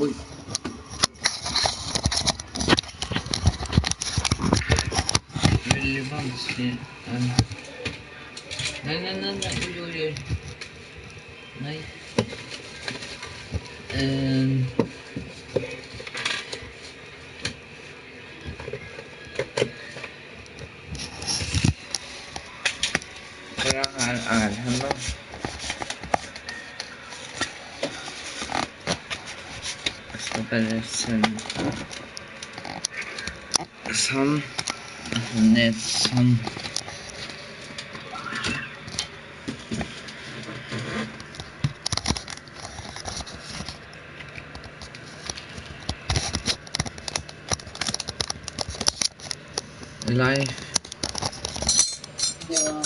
Oi. Veldig vanskelig. Nei. Nei. Hvor er han da? Jeg skal bare sende sånn. Ned sånn. Live. Ja.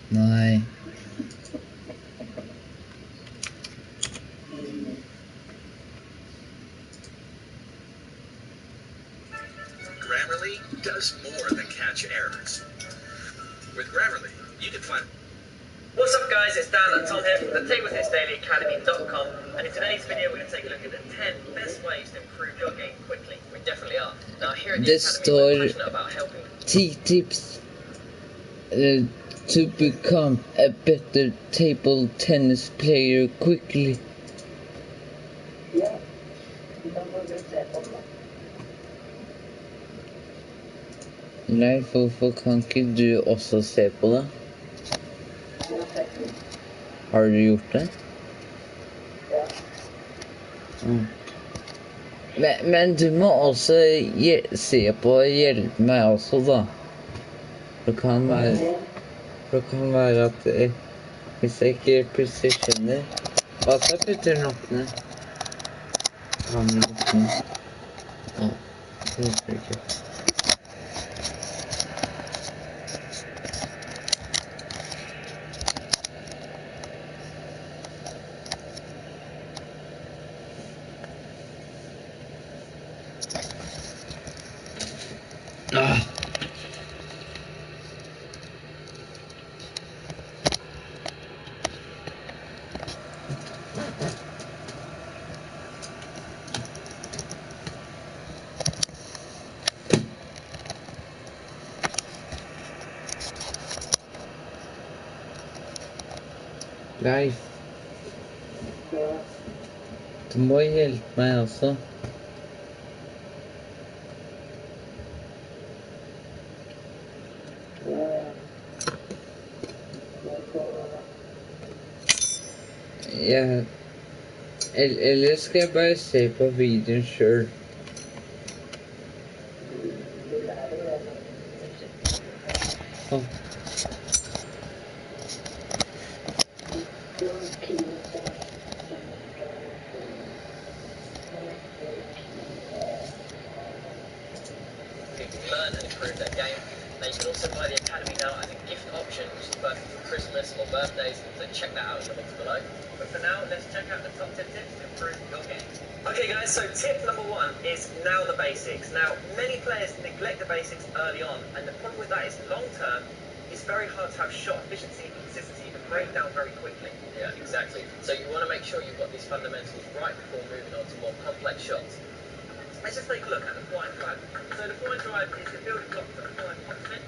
Nei. Grammarly does more than catch errors. With Grammarly, you can find... What's up guys, it's Dan and Tom here from the TablesThisDailyAcademy.com, and in today's video we're going to take a look at the 10 best ways to improve your game quickly. We definitely are. Now here at the Academy we're passionate about helping... 10 tips to become a better table tennis player quickly. Ja. Da må du se på det. Leif, hvorfor kan ikke du også se på det? Har du gjort det? Ja. Men du må også se på og hjelpe meg også, da. Det kan være at hvis jeg ikke plutselig skjønner hva så putter den opp ned. Kamera opp ned. Ja, det husker jeg ikke. Leif, du må hjelpe meg også. Ja, eller skal jeg bare se på videoen selv? learn and improve their game. Now you can also buy the Academy now as a gift option, which is perfect for Christmas or birthdays, so check that out in the links below. But for now, let's check out the top 10 tips to improve your game. Okay guys, so tip number 1 is now the basics. Now, many players neglect the basics early on, and the problem with that is long term, it's very hard to have shot efficiency and consistency and break down very quickly. Yeah, exactly. So you want to make sure you've got these fundamentals right before moving on to more complex shots. Let's just take a look at the flying drive. So the flying drive is the building block for the flying concept.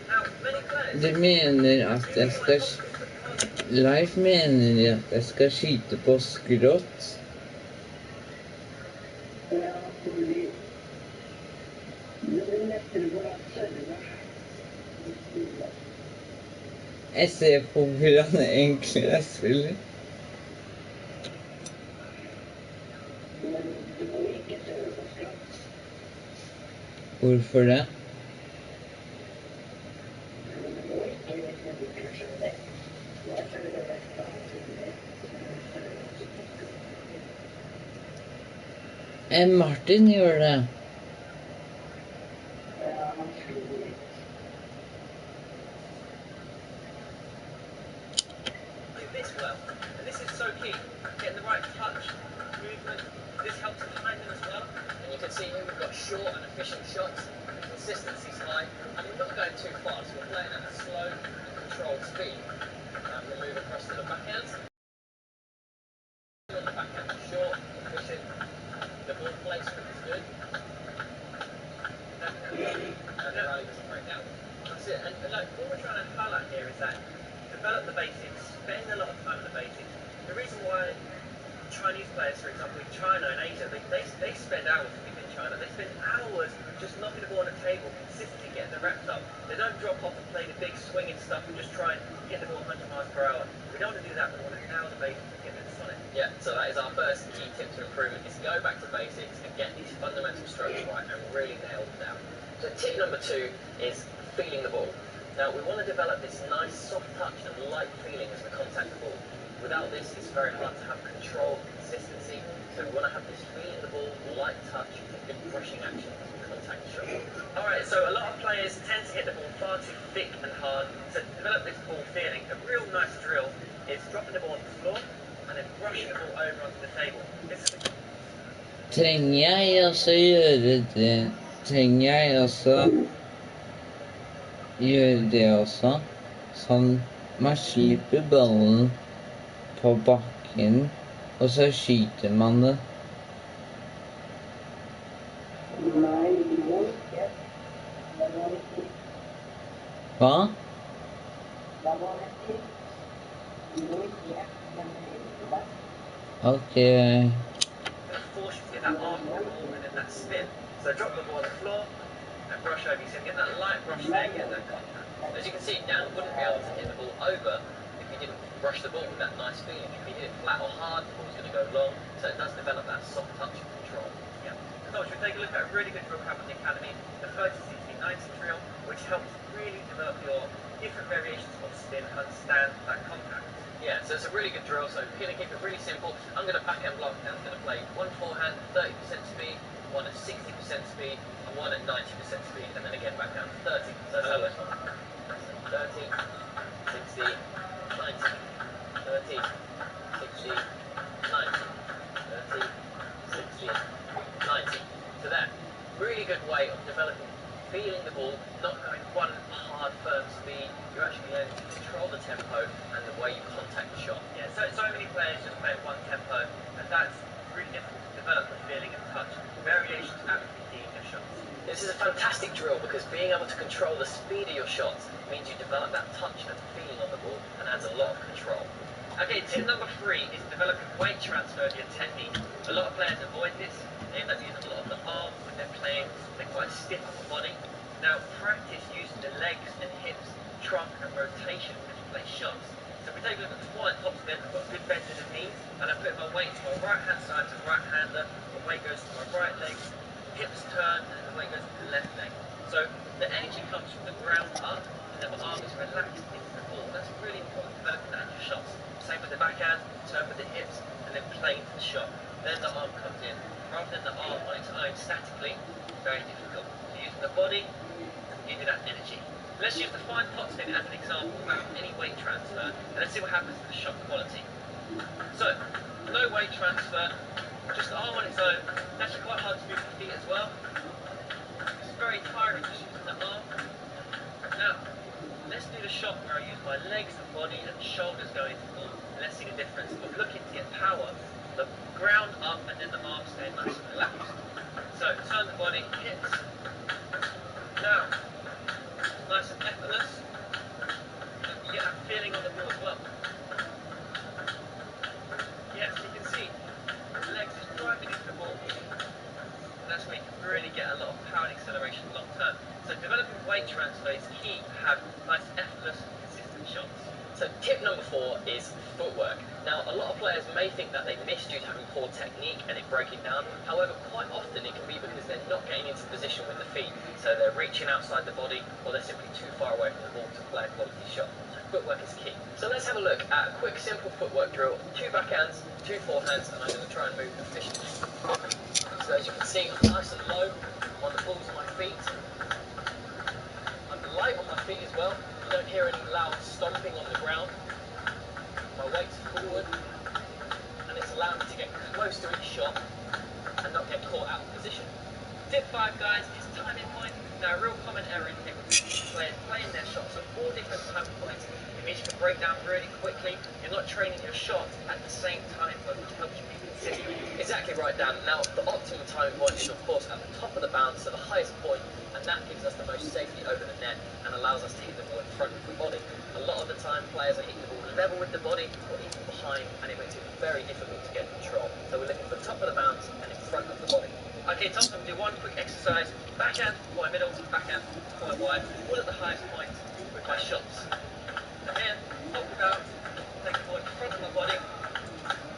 Now, many players... Du mener at jeg skal... Leif mener at jeg skal skyte på skrått? Ja, fordi... Det er lettere for å sørge. Jeg ser på hvordan det egentlig er spiller. Men du må ikke sørge på skratt. Hvorfor det? Du må ikke liksom kurse det. Jeg føler det best av det. Martin gjør det. Ja, han slo litt. well. And this is so key, getting the right touch, movement. This helps timing as well. And you can see here we've got short and efficient shots, consistency's high, and we're not going too fast. We're playing at a slow and controlled speed. We'll move across to the backhand. On the backhand, short, efficient. The ball placement is good. And the rally doesn't break down. That's it. And like, what we're trying to highlight here is that develop the basics, spend a lot of time on the basics. The reason why Chinese players, for example, in China and Asia, they spend hours in China. They spend hours just knocking the ball on the table, consistently getting the reps up. They don't drop off and play the big swinging stuff and just try and get the ball 100 miles per hour. We don't want to do that. We want to nail the basics and get it solid. Yeah, so that is our first key tip to improvement, is go back to basics and get these fundamental strokes right and really nail them down. So tip number 2 is feeling the ball. Now, we want to develop this nice soft touch and light feeling as we contact the ball. Without this, it's very hard to have control, consistency. So we want to have this feeling the ball, light touch, and good brushing action as we contact the shot. Alright, so a lot of players tend to hit the ball far too thick and hard. So to develop this ball feeling, a real nice drill is dropping the ball on the floor and then brushing the ball over onto the table. This is a Trenger jeg også gjøre det? Trenger jeg også gjøre det også? Sånn man slipper ballen på bakken, og så skyter man det. Hva? Ok. force you to get that arm on the ball and then that spin. So drop the ball on the floor and brush over. You see, get that light brush there, get that contact. As you can see, Dan wouldn't be able to hit the ball over if you didn't brush the ball with that nice feeling. If you hit it flat or hard, the ball's going to go long. So it does develop that soft touch and control. Yeah. So should we take a look at a really good drill we have on the Academy, the 30, 60, 90 drill, which helps really develop your different variations of spin and understand that contact. Yeah, so it's a really good drill, so we're going to keep it really simple. I'm going to backhand block now. I'm going to play one forehand, 30% speed, one at 60% speed, and one at 90% speed, and then again back down to 30. So let's have a look. 30, 60, 90, 30, 60, 90, 30, 60, 90. So that really good way of developing, feeling the ball, not going one hard, firm speed. You're actually learning to control the tempo and the way you contact the shot. Yeah, so many players just play at one tempo, and that's really difficult to develop the feeling and touch. Variations absolutely key in your shots. This is a fantastic drill because being able to control the speed of your shots means you develop that touch and feeling on the ball and adds a lot of control. Okay, tip number 3 is developing weight transfer via technique. A lot of players avoid this. They end up using a lot of the arms when they're playing. They're quite stiff on the body. Now, practice using the legs and hips, trunk and rotation as you play shots. So if we take a look at the flying top spin, I've got a good bend in the knees, and I put my weight to my right hand side to the right hander, the weight goes to my right leg, hips turn, and the weight goes to the left leg. So the energy comes from the ground up, and then my arm is relaxed into the ball. That's really important to develop that in your shots. Same with the backhand, turn with the hips, and then play into the shot. Then the arm comes in. Rather than the arm on its own statically, very difficult. So using the body, give you that energy. Let's use the fine pot spin as an example without any weight transfer, and let's see what happens to the shot quality. So, no weight transfer, just the arm on its own. It's actually quite hard to move the feet as well. It's very tiring just using the arm. Now, let's do the shot where I use my legs and body and shoulders going into the ball. Let's see the difference. We're looking to get power, the ground up and then the arm staying nice and relaxed. So, turn the body, hips. Now, nice and effortless. You get that feeling on the ball as well. Yes, you can see the legs is driving into the ball. And that's where you can really get a lot of power and acceleration long term. So developing weight transfer is key to have nice, effortless, consistent shots. So tip number 4 is footwork. Now, a lot of players may think that they missed due to having poor technique and it breaking down. However, quite often it can be because they're not getting into position with the feet. So they're reaching outside the body, or they're simply too far away from the ball to play a quality shot. So footwork is key. So let's have a look at a quick, simple footwork drill. 2 backhands, 2 forehands, and I'm going to try and move efficiently. So as you can see, I'm nice and low on the balls of my feet. I'm light on my feet as well. You don't hear any loud stomping on the ground. My weight's forward, and it's allowed me to get close to each shot and not get caught out of position. Tip 5, guys, is timing point. Now, a real common error in here with players playing their shots at 4 different timing points. It means you can break down really quickly. You're not training your shot at the same time, which helps you be consistent. Exactly right, Dan. Now, the optimal timing point is, of course, at the top of the bounce, so the highest point, and that gives us the most safety over the net and allows us to hit the ball in front of the body. A lot of the time, players are hitting the ball level with the body or even behind, and it makes it very difficult to get control. So we're looking for top of the bounce and in front of the body. Okay, Tom, I'm going to do one quick exercise. Backhand, point middle, backhand, point wide, all at the highest point with my shots. So here, top of bounce, take the ball in front of my body.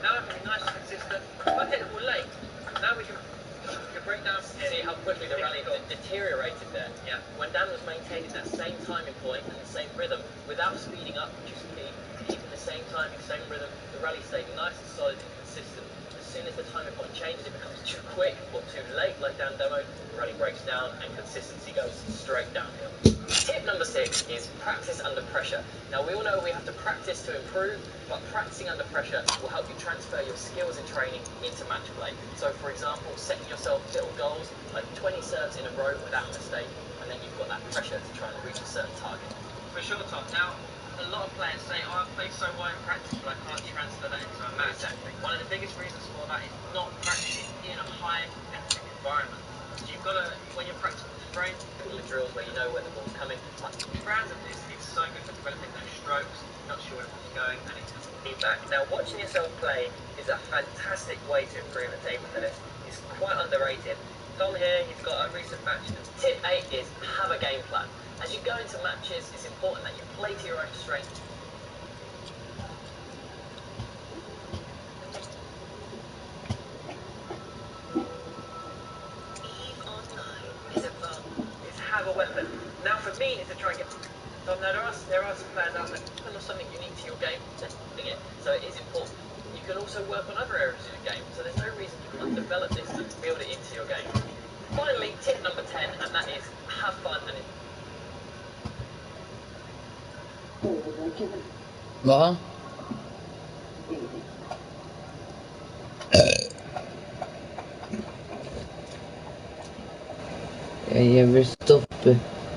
Now I'm going to be nice and consistent. If I take the ball late, now we can break down. See how quickly the rally deteriorated there. Yeah. When Dan was maintaining that same timing point and the same rhythm without speeding up, which is key, keeping the same timing, same rhythm, the rally stayed nice and solid and consistent. As soon as the timing point changes, it becomes too quick or too late, like Dan demoed, the rally breaks down and consistency goes straight downhill. Tip number 6 is practice under pressure. Now, we all know we have to practice to improve, but practicing under pressure will help you transfer your skills in training into match play. So, for example, setting yourself little goals, like 20 serves in a row without a mistake, and then you've got that pressure to try and reach a certain target. For sure, Tom. Now, a lot of players say, oh, I play so well in practice, but I can't transfer that into a match. Exactly. One of the biggest reasons for that is not practicing in a high competitive environment. So you've got to, when you're practicing with sprain, all the drills where you know where the ball's coming. But rounds of this, it's so good for developing those strokes, not sure where the ball's going, and it's just feedback. Now, watching yourself play is a fantastic way to improve at table tennis. It's quite underrated. Tom here, he's got a recent match. Tip 8 is have a game plan. As you go into matches, it's important that you play to your own strength. Eve Online is about is have a weapon. Now for me is to try and get Tom, now there are some players out there who have something unique to your game, they're doing it. So it is important. You can also work on other areas of your game. So there's no reason you can't develop this and build it into your game. Finally, tip number 10, and that is have fun and Hva? Jeg vil stoppe.